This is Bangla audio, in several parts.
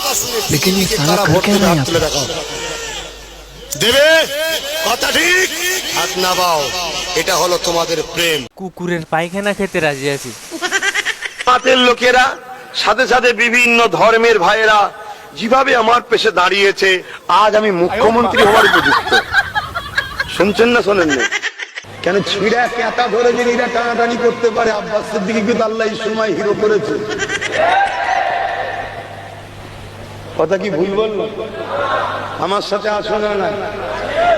কথা শুনে বিজেপিকে কারা ভোট দেবে হাত তুলে দেখাও। দেবে কথা ঠিক, হাত নামাও। এটা হলো তোমাদের প্রেম। কুকুরের পায়খানা খেতে রাজি আছি। জামাতের লোকেরা সাথে সাথে বিভিন্ন ধর্মের ভাইয়েরা যেভাবে আমার পেশে দাঁড়িয়েছে, আজ আমি মুখ্যমন্ত্রী হওয়ার উপযুক্ত। শুনছেন না শোনেন না? কেন ছিঁড়া কেতা ধরে যে এরা টানাটানি করতে পারে, আব্বাস সিদ্দিকী কিন্তু আল্লাহ এই সময় হিরো করেছে। কথা কি ভুল বললো? আমার সাথে আসো না না,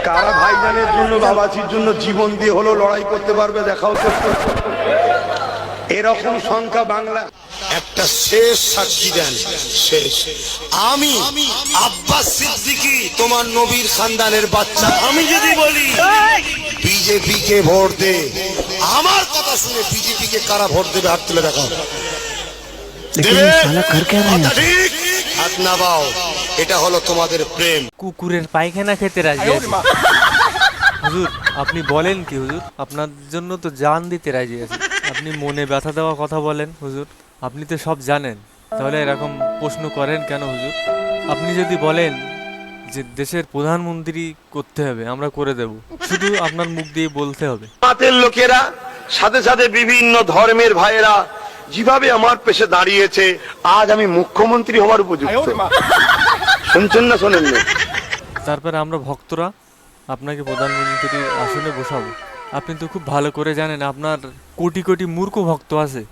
কারা ভাইজানের জন্য বাবাজির জন্য জীবন দিয়ে হলো লড়াই করতে পারবে দেখাও তো। এরকম সংখ্যা বাংলা একটা শেষ সাক্ষী দেন, শেষ। আমি আব্বাস সিদ্দিকী তোমার নবীর খানদানের বাচ্চা, আমি যদি বলি বিজেপিকে ভোট দে, আমার কথা শুনে বিজেপিকে কারা ভোট দেবে হাত তুলে দেখাও। দেবে কথা ঠিক, হাত নামাও। এটা হলো তোমাদের প্রেম। কুকুরের পায়খানা খেতে রাজি আছি। হুজুর আপনি বলেন কি হুজুর? আপনার জন্য তো জান দিতে রাজি আছি। আপনি মনে ব্যথা দেওয়া কথা বলেন হুজুর, আপনি তো সব জানেন, তাহলে এরকম প্রশ্ন করেন কেন হুজুর? আপনি যদি বলেন যে দেশের প্রধানমন্ত্রী করতে হবে, আমরা করে দেব, শুধু আপনার মুখ দিয়ে বলতে হবে। জামাতের লোকেরা সাথে সাথে বিভিন্ন ধর্মের ভাইয়েরা যেভাবে আমার পেশে দাঁড়িয়েছে, আজ আমি মুখ্যমন্ত্রী হওয়ার উপযুক্ত। শুনছেন না শোনেন না? তারপরে আমরা ভক্তরা আপনাকে প্রধানমন্ত্রীর আসনে বসাবো। আপনি তো খুব ভালো করে জানেন আপনার কোটি কোটি মূর্খ ভক্ত আছে।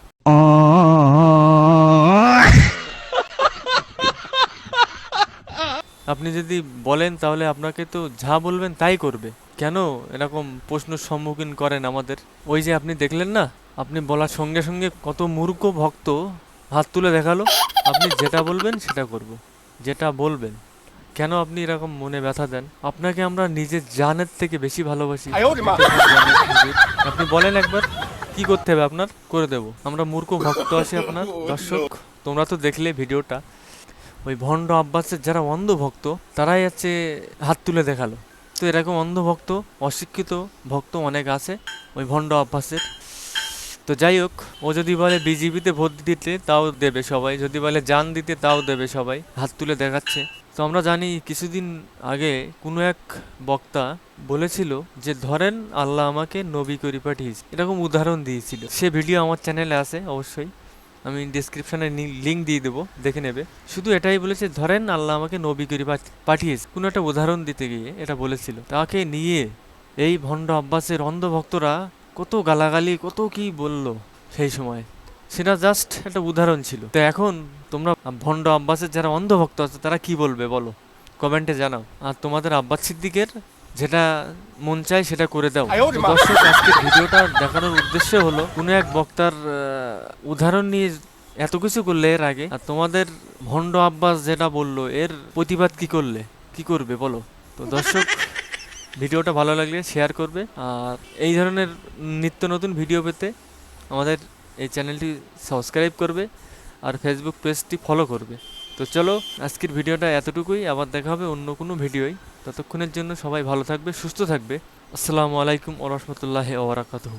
আপনি যদি বলেন তাহলে আপনাকে তো যা বলবেন তাই করবে। কেন এরকম প্রশ্নের সম্মুখীন করেন আমাদের? ওই যে আপনি দেখলেন না, আপনি বলার সঙ্গে সঙ্গে কত মূর্খ ভক্ত হাত তুলে দেখালো। আপনি যেটা বলবেন সেটা করব, যেটা বলবেন। কেন আপনি এরকম মনে ব্যথা দেন? আপনাকে আমরা নিজের জানের থেকে বেশি ভালোবাসি। আপনি বলেন একবার কি করতে হবে আপনার, করে দেব। আমরা মূর্খ ভক্ত আছি আপনার। দর্শক তোমরা তো দেখলে ভিডিওটা, ওই ভণ্ড আব্বাসের যারা অন্ধ ভক্ত তারাই আছে হাত তুলে দেখালো। তো এরকম অন্ধ ভক্ত, অশিক্ষিত ভক্ত অনেক আছে ওই ভণ্ড আব্বাসের। তো যাই হোক, ও যদি বলে বিজেপিতে ভোট দিতে তাও দেবে সবাই, যদি বলে জান দিতে তাও দেবে সবাই, হাত তুলে দেখাচ্ছে। তো আমরা জানি কিছুদিন আগে কোনো এক বক্তা বলেছিল যে ধরেন আল্লাহ আমাকে নবী করে পাঠিয়েছে, এরকম উদাহরণ দিয়েছিল। সে ভিডিও আমার চ্যানেলে আছে, অবশ্যই আমি ডিসক্রিপশনে লিঙ্ক দিয়ে দেবো, দেখে নেবে। শুধু এটাই বলেছে ধরেন আল্লাহ আমাকে নবী করে পাঠিয়েছে, কোনো একটা উদাহরণ দিতে গিয়ে এটা বলেছিল। তাকে নিয়ে এই ভণ্ড আব্বাসের অন্ধ ভক্তরা কত গালাগালি, কত কি বললো সেই সময়। সেটা জাস্ট একটা উদাহরণ ছিল। তো এখন তোমরা ভণ্ড আব্বাসের যারা অন্ধভক্ত আছে তারা কি বলবে বলো, কমেন্টে জানাও। আর তোমাদের আব্বাস সিদ্দিকের যেটা মন চায় সেটা করে দাও। দর্শক আজকের ভিডিওটা দেখানোর উদ্দেশ্য হলো কোনো এক বক্তার উদাহরণ নিয়ে এত কিছু করলে এর আগে, আর তোমাদের ভণ্ড আব্বাস যেটা বললো এর প্রতিবাদ কি করলে, কি করবে বলো? তো দর্শক ভিডিওটা ভালো লাগলে শেয়ার করবে, আর এই ধরনের নিত্য নতুন ভিডিও পেতে আমাদের এই চ্যানেলটি সাবস্ক্রাইব করবে, আর ফেসবুক পেজটি ফলো করবে। তো চলো আজকের ভিডিওটা এতটুকুই, আবার দেখা হবে অন্য কোনো ভিডিওয়। ততক্ষণের জন্য সবাই ভালো থাকবে, সুস্থ থাকবে। আসসালামু আলাইকুম ওয়া রাহমাতুল্লাহি ওয়া বারাকাতুহু।